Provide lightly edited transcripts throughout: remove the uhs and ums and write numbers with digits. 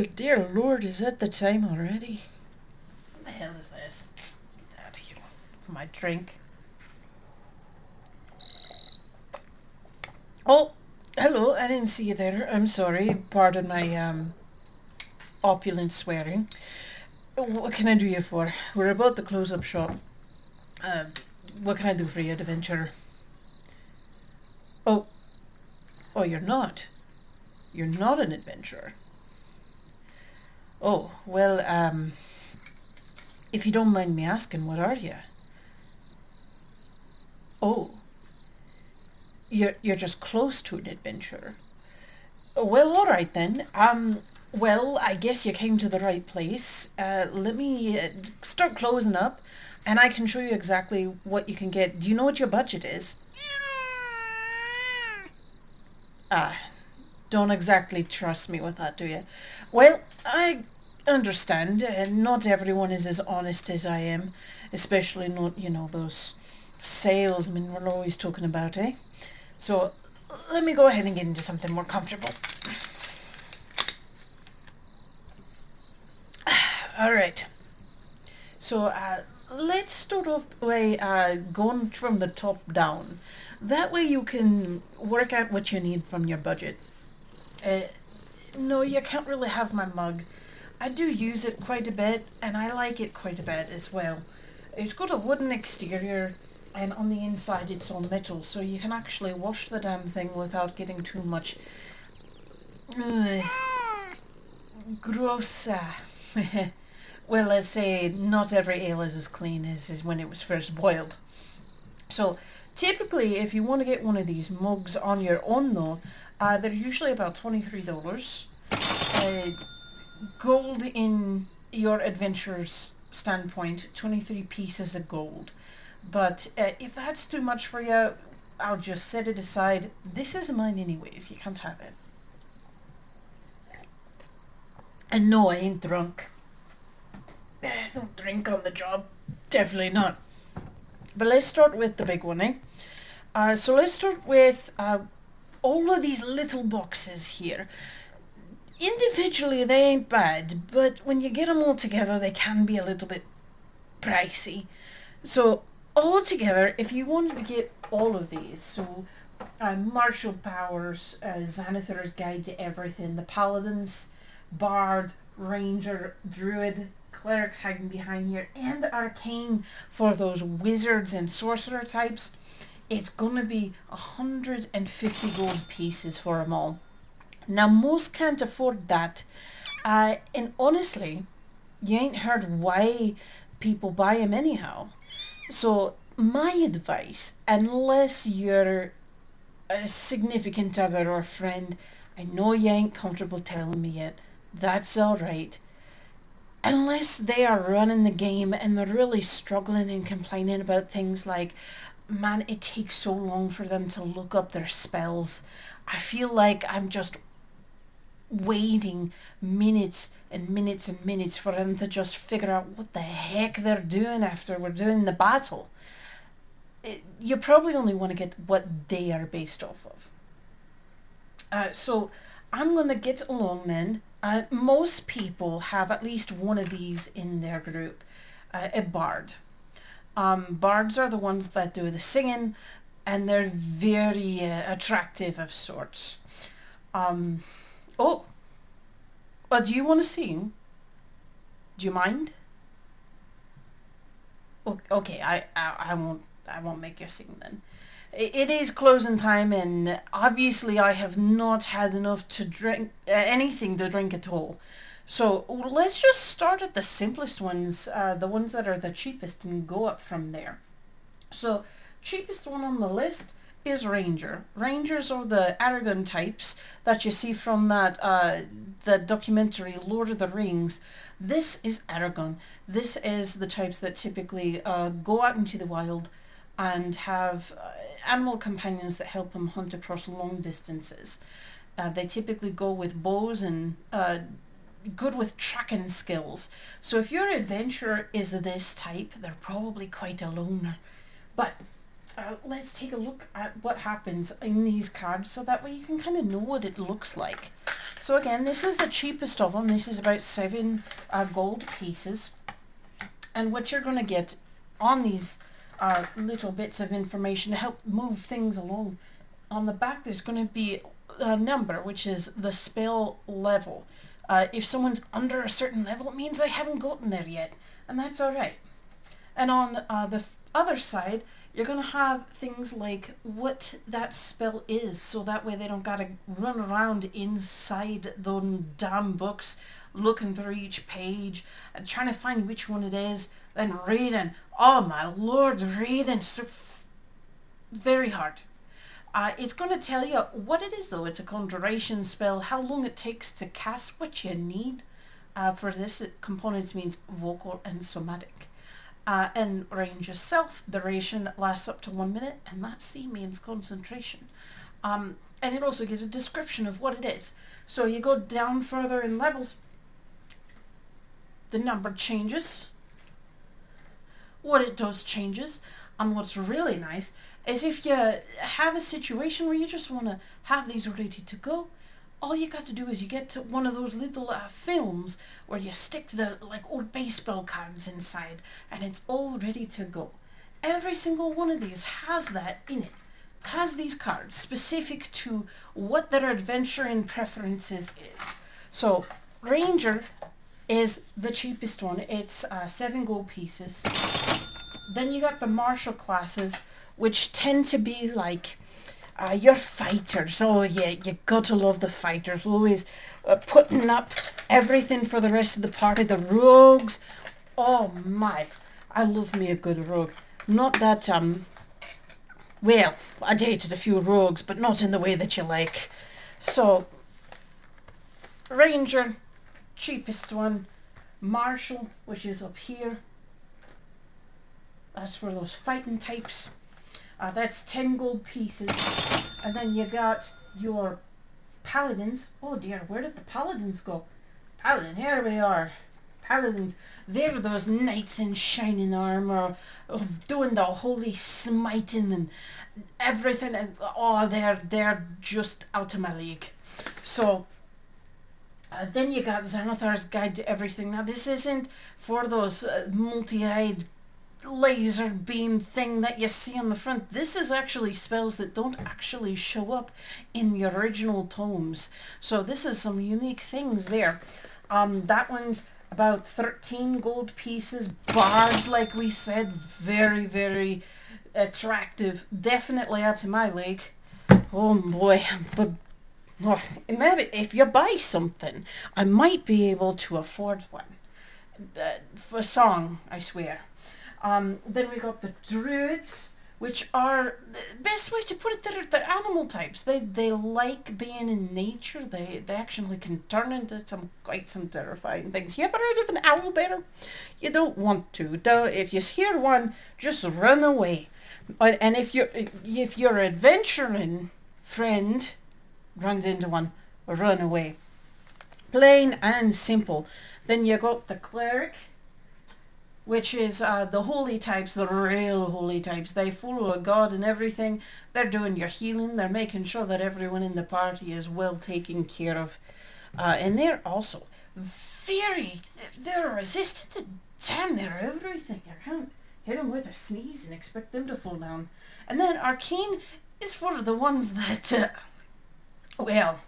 Well, dear Lord, is it the time already? What the hell is this? Get out of here for my drink. Oh, hello, I didn't see you there. I'm sorry. Pardon my opulent swearing. What can I do you for? We're about to close up shop. What can I do for you, adventurer? Oh, you're not. You're not an adventurer. Oh, well, if you don't mind me asking, what are you? Oh, you're just close to an adventurer. Well, all right then. Well, I guess you came to the right place. Let me start closing up, and I can show you exactly what you can get. Do you know what your budget is? Ah, don't exactly trust me with that, do you? Well, I understand. Not everyone is as honest as I am, especially not, those salesmen we're always talking about, eh? So, let me go ahead and get into something more comfortable. All right. So, let's start off by going from the top down. That way you can work out what you need from your budget. No, you can't really have my mug. I do use it quite a bit, and I like it quite a bit as well. It's got a wooden exterior, and on the inside it's all metal, so you can actually wash the damn thing without getting too much gross. Well, let's say not every ale is as clean as when it was first boiled. So typically, if you want to get one of these mugs on your own though, they're usually about $23. Gold in your adventurer's standpoint, 23 pieces of gold. But if that's too much for you, I'll just set it aside. This is mine anyways, you can't have it. And no, I ain't drunk. Don't drink on the job. Definitely not. But let's start with the big one, eh? So let's start with all of these little boxes here. Individually, they ain't bad, but when you get them all together, they can be a little bit pricey. So, all together, if you wanted to get all of these, so Martial Powers, Xanathar's Guide to Everything, the Paladins, Bard, Ranger, Druid, Clerics hiding behind here, and Arcane for those wizards and sorcerer types, it's gonna be 150 gold pieces for them all. Now, most can't afford that, and honestly, you ain't heard why people buy them anyhow. So, my advice, unless you're a significant other or friend, I know you ain't comfortable telling me yet, that's alright. Unless they are running the game and they're really struggling and complaining about things like, man, it takes so long for them to look up their spells. I feel like I'm just waiting minutes and minutes and minutes for them to just figure out what the heck they're doing after we're doing the battle. You probably only want to get what they are based off of. So I'm going to get along then. Most people have at least one of these in their group. A bard. Bards are the ones that do the singing, and they're very attractive of sorts. Oh, but do you want to sing? Do you mind? Okay, I won't make you sing then. It is closing time, and obviously I have not had enough to drink, anything to drink at all. So let's just start at the simplest ones, the ones that are the cheapest, and go up from there. So cheapest one on the list is Ranger. Rangers are the Aragon types that you see from that the documentary Lord of the Rings. This is Aragon. This is the types that typically go out into the wild and have animal companions that help them hunt across long distances. They typically go with bows and good with tracking skills. So if your adventurer is this type, they're probably quite a loner. But let's take a look at what happens in these cards so that way you can kind of know what it looks like. So again, this is the cheapest of them. This is about 7 gold pieces. And what you're going to get on these little bits of information to help move things along. On the back there's going to be a number, which is the spell level. If someone's under a certain level, it means they haven't gotten there yet. And that's alright. And on the other side, you're going to have things like what that spell is, so that way they don't got to run around inside those damn books looking through each page and trying to find which one it is, then reading. Oh my lord, reading so very hard. It's going to tell you what it is though. It's a conjuration spell, how long it takes to cast, what you need. For this, components means vocal and somatic. And range yourself, duration lasts up to 1 minute, and that C means concentration. And it also gives a description of what it is. So you go down further in levels, the number changes, what it does changes, and what's really nice is if you have a situation where you just want to have these ready to go, all you got to do is you get to one of those little films where you stick the old baseball cards inside and it's all ready to go. Every single one of these has that in it. Has these cards specific to what their adventuring preferences is. So Ranger is the cheapest one. It's 7 gold pieces. Then you got the martial classes, which tend to be like your fighters. Oh yeah, you gotta love the fighters. Always putting up everything for the rest of the party. The rogues. Oh my, I love me a good rogue. Not that, well, I dated a few rogues, but not in the way that you like. So, Ranger, cheapest one. Martial, which is up here. That's for those fighting types. That's 10 gold pieces. And then you got your paladins. Oh dear, where did the paladins go? Paladin, here we are. Paladins, they're those knights in shining armor, doing the holy smiting and everything, and oh, they're just out of my league. So then you got Xanathar's Guide to Everything. Now this isn't for those multi-eyed laser beam thing that you see on the front. This is actually spells that don't actually show up in the original tomes. So this is some unique things there. That one's about 13 gold pieces. Bards, like we said, very, very attractive. Definitely out of my league. Oh boy, but maybe if you buy something, I might be able to afford one. For a song, I swear. Then we got the druids, which are, the best way to put it, they're animal types. They like being in nature. They actually can turn into quite some terrifying things. You ever heard of an owl bear? You don't want to. If you hear one, just run away. And if your adventuring friend runs into one, run away. Plain and simple. Then you got the cleric, which is the holy types, the real holy types. They follow a god and everything. They're doing your healing. They're making sure that everyone in the party is well taken care of. And they're also they're resistant to damn near everything. You can't hit them with a sneeze and expect them to fall down. And then arcane is for the ones that, well,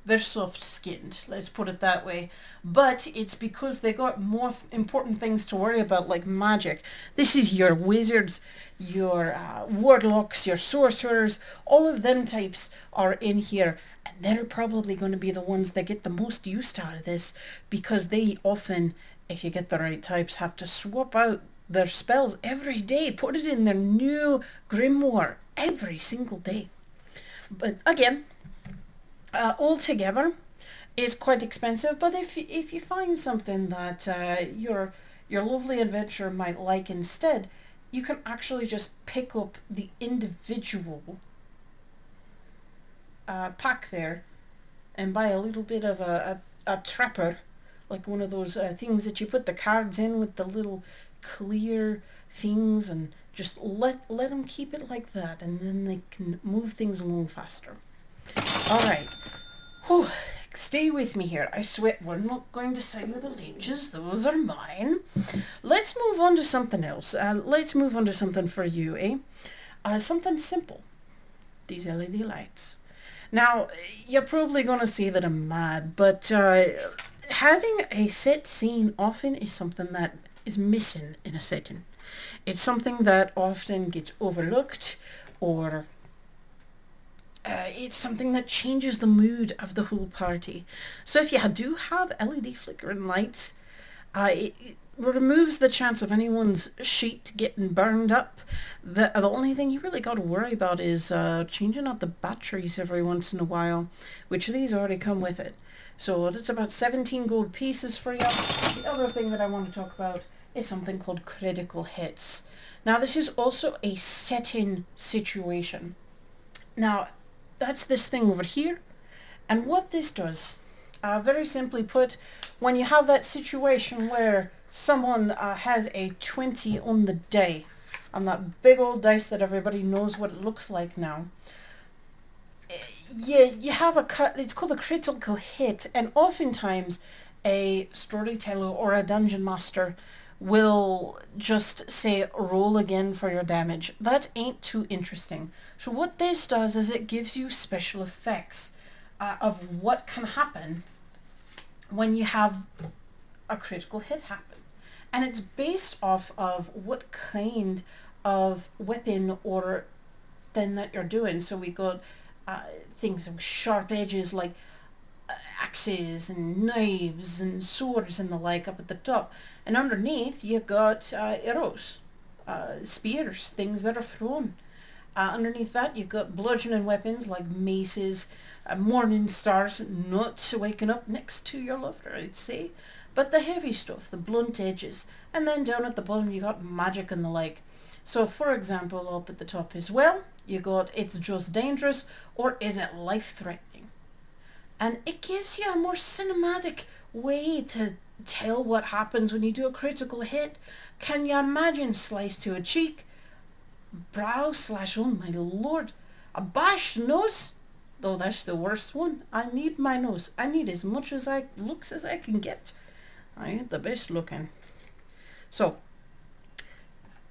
they're soft-skinned, let's put it that way. But it's because they got more important things to worry about, like magic. This is your wizards, your warlocks, your sorcerers. All of them types are in here. And they're probably going to be the ones that get the most use out of this, because they often, if you get the right types, have to swap out their spells every day. Put it in their new grimoire every single day. But again, altogether, it's quite expensive, but if you find something that your lovely adventurer might like instead, you can actually just pick up the individual pack there and buy a little bit of a trapper, like one of those things that you put the cards in with the little clear things, and just let them keep it like that, and then they can move things along faster. Alright, stay with me here. I swear, we're not going to sell you the leeches. Those are mine. Let's move on to something else. Let's move on to something for you, something simple. These LED lights. Now, you're probably going to say that I'm mad, but having a set scene often is something that is missing in a setting. It's something that often gets overlooked, or it's something that changes the mood of the whole party. So if you do have LED flickering lights, it removes the chance of anyone's sheet getting burned up. The only thing you really got to worry about is changing out the batteries every once in a while, which these already come with it. So it's about 17 gold pieces for you. The other thing that I want to talk about is something called critical hits. Now this is also a set-in situation. Now that's this thing over here, and what this does, very simply put, when you have that situation where someone has a 20 on the day, on that big old dice that everybody knows what it looks like now, you have it's called a critical hit, and oftentimes a storyteller or a dungeon master will just say roll again for your damage. That ain't too interesting. So what this does is it gives you special effects of what can happen when you have a critical hit happen. And it's based off of what kind of weapon or thing that you're doing. So we got things with sharp edges like axes and knives and swords and the like up at the top. And underneath you got arrows, spears, things that are thrown. Underneath that you've got bludgeoning weapons like maces, morning stars, not waking up next to your lover, I'd say. But the heavy stuff, the blunt edges. And then down at the bottom you got magic and the like. So for example, up at the top as well, you got it's just dangerous, or is it life-threatening? And it gives you a more cinematic way to tell what happens when you do a critical hit. Can you imagine slice to a cheek, brow slash, oh my lord, a bashed nose? Oh, that's the worst one. I need my nose. I need as much looks as I can get. I ain't the best looking. So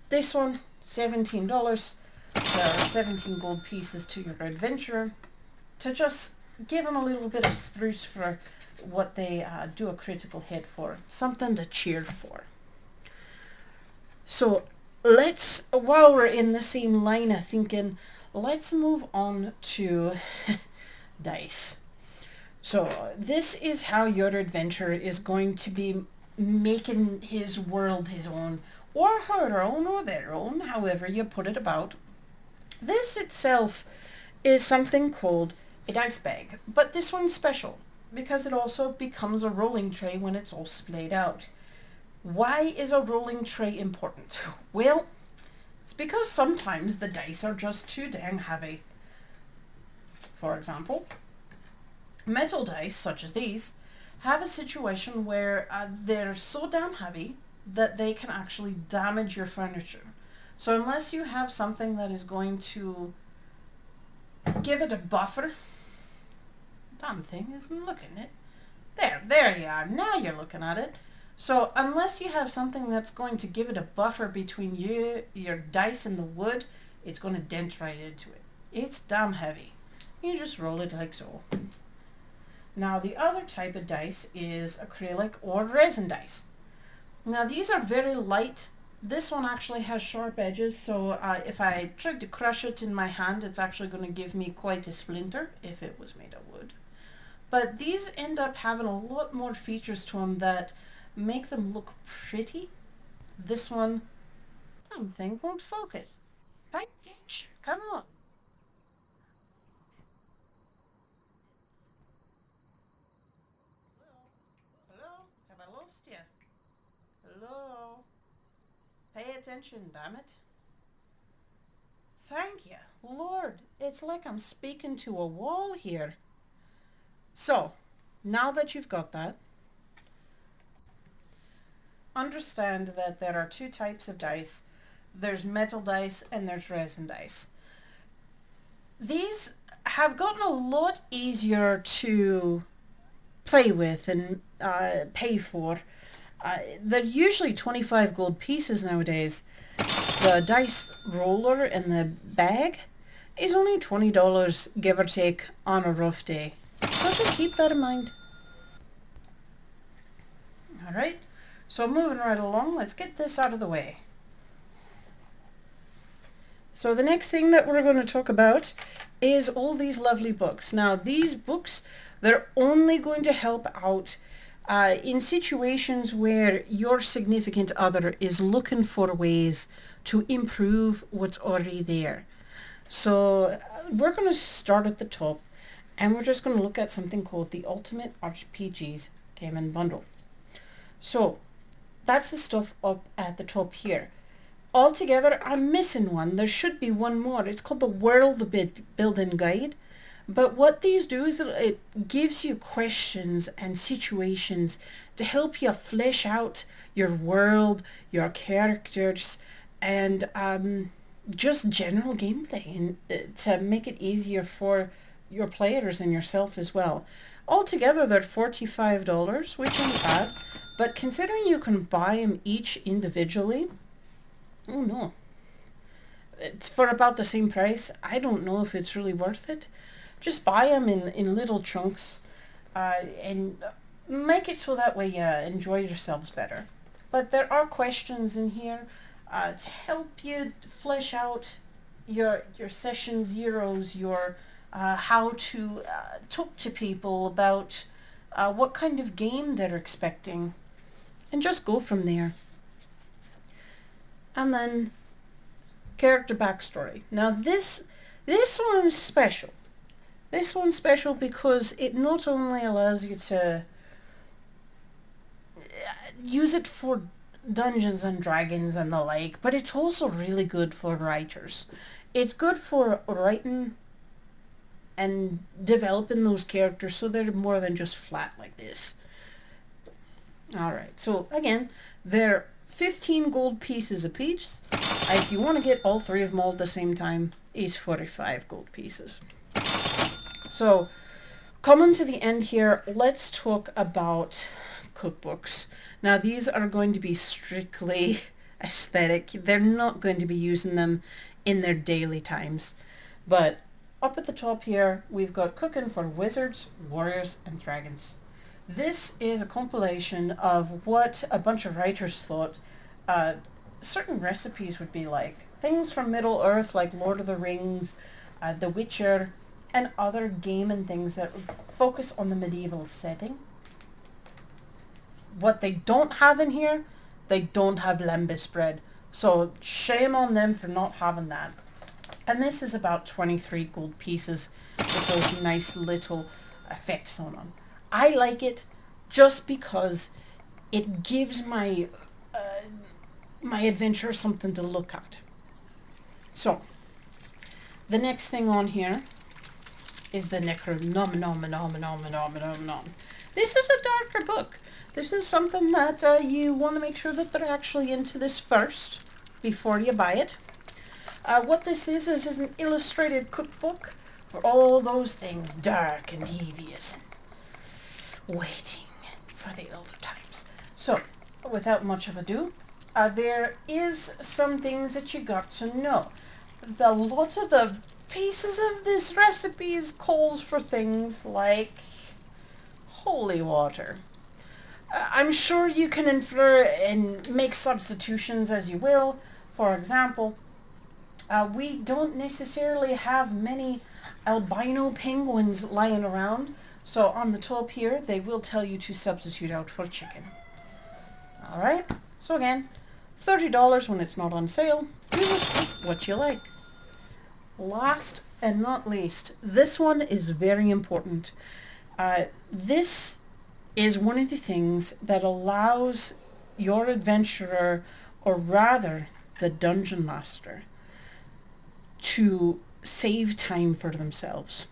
this one, $17. There are 17 gold pieces to your adventurer to just give him a little bit of spruce for what they do a critical hit for. Something to cheer for. So let's, while we're in the same line of thinking, let's move on to dice. So this is how your adventurer is going to be making his world his own, or her own, or their own, however you put it about. This itself is something called a dice bag, but this one's special because it also becomes a rolling tray when it's all splayed out. Why is a rolling tray important? Well, it's because sometimes the dice are just too dang heavy. For example, metal dice, such as these, have a situation where they're so damn heavy that they can actually damage your furniture. So unless you have something that is going to give it a buffer, damn thing isn't looking at it. There you are. Now you're looking at it. So unless you have something that's going to give it a buffer between your dice and the wood, it's going to dent right into it. It's damn heavy. You just roll it like so. Now the other type of dice is acrylic or resin dice. Now these are very light. This one actually has sharp edges, so if I tried to crush it in my hand, it's actually going to give me quite a splinter if it was made of wood. But these end up having a lot more features to them that make them look pretty. This one, something won't focus. Right? Come on. Hello? Have I lost you? Hello? Pay attention, damn it. Thank you. Lord, it's like I'm speaking to a wall here. So, now that you've got that, understand that there are two types of dice. There's metal dice and there's resin dice. These have gotten a lot easier to play with and pay for. They're usually 25 gold pieces nowadays. The dice roller in the bag is only $20, give or take, on a rough day. So just keep that in mind. Alright, so moving right along, let's get this out of the way. So the next thing that we're going to talk about is all these lovely books. Now these books, they're only going to help out in situations where your significant other is looking for ways to improve what's already there. So we're going to start at the top, and we're just going to look at something called the Ultimate RPGs Game and Bundle. So that's the stuff up at the top here. Altogether, I'm missing one. There should be one more. It's called the Worldbuilding Guide. But what these do is that it gives you questions and situations to help you flesh out your world, your characters, and just general gameplay, and to make it easier for your players and yourself as well. Altogether, they're $45, which isn't bad. But considering you can buy them each individually, oh no, it's for about the same price. I don't know if it's really worth it. Just buy them in little chunks and make it so that way you enjoy yourselves better. But there are questions in here to help you flesh out your session zeros, your how to talk to people about what kind of game they're expecting, and just go from there. And then character backstory. Now this one's special. This one's special because it not only allows you to use it for Dungeons and Dragons and the like, but it's also really good for writers. It's good for writing and developing those characters so they're more than just flat like this. Alright, so again, they're 15 gold pieces a piece. If you want to get all three of them all at the same time, it's 45 gold pieces. So, coming to the end here, let's talk about cookbooks. Now these are going to be strictly aesthetic. They're not going to be using them in their daily times. But up at the top here, we've got Cooking for Wizards, Warriors, and Dragons. This is a compilation of what a bunch of writers thought certain recipes would be like. Things from Middle-earth like Lord of the Rings, The Witcher, and other gaming things that focus on the medieval setting. What they don't have in here, they don't have lembas bread. So shame on them for not having that. And this is about 23 gold pieces with those nice little effects on them. I like it just because it gives my my adventure something to look at. So, the next thing on here is the Necronomnomnom. This is a darker book. This is something that you want to make sure that they're actually into this first before you buy it. What this is an illustrated cookbook for all those things dark and devious and waiting for the elder times. So, without much of ado, there is some things that you got to know. A lot of the pieces of this recipe calls for things like holy water. I'm sure you can infer and make substitutions as you will. For example, we don't necessarily have many albino penguins lying around, so on the top here they will tell you to substitute out for chicken. Alright, so again, $30 when it's not on sale. Do what you like. Last and not least, this one is very important. This is one of the things that allows your adventurer, or rather the dungeon master, to save time for themselves.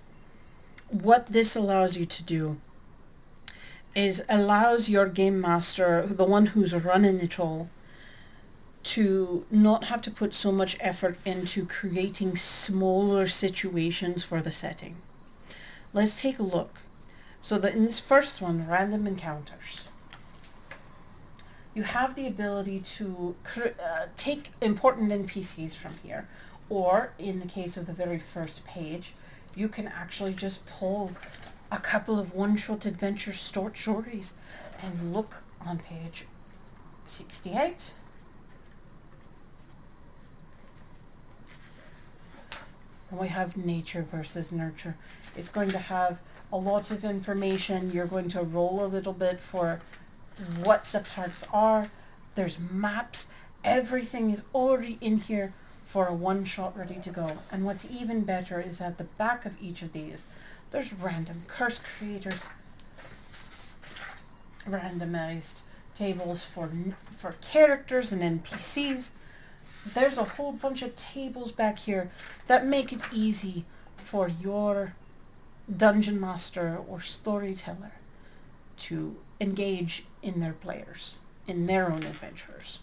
What this allows you to do is allows your game master, the one who's running it all, to not have to put so much effort into creating smaller situations for the setting. Let's take a look. So that in this first one, random encounters, you have the ability to take important NPCs from here, or in the case of the very first page, you can actually just pull a couple of one-shot adventure short stories and look on page 68. And we have nature versus nurture. It's going to have a lot of information. You're going to roll a little bit for what the parts are. There's maps. Everything is already in here for a one-shot ready to go. And what's even better is at the back of each of these, there's random curse creators, randomized tables for characters and NPCs. There's a whole bunch of tables back here that make it easy for your dungeon master or storyteller to engage in their players, in their own adventures.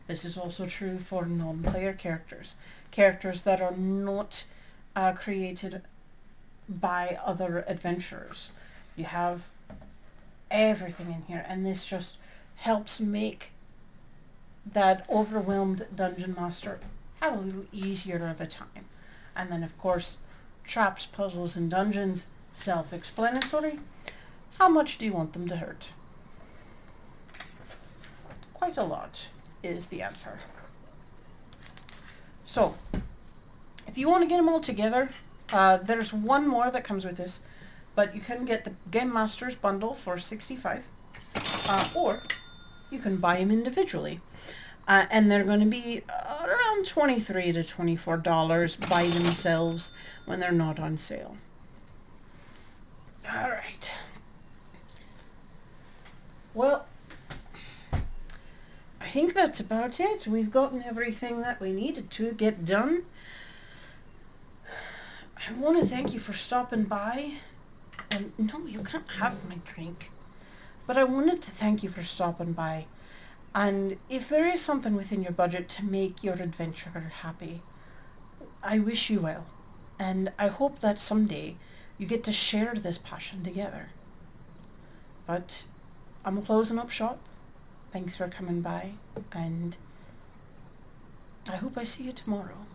This is also true for non-player characters, characters that are not created by other adventurers. You have everything in here, and this just helps make that overwhelmed dungeon master have a little easier of a time. And then of course, traps, puzzles, and dungeons, self-explanatory. How much do you want them to hurt? Quite a lot is the answer. So, if you want to get them all together, there's one more that comes with this, but you can get the Game Masters bundle for $65, or you can buy them individually. And they're going to be around $23 to $24 by themselves when they're not on sale. All right. Well, I think that's about it. We've gotten everything that we needed to get done. I want to thank you for stopping by. No, you can't have my drink. But I wanted to thank you for stopping by. And if there is something within your budget to make your adventurer happy, I wish you well. And I hope that someday you get to share this passion together. But I'm closing up shop. Thanks for coming by, and I hope I see you tomorrow.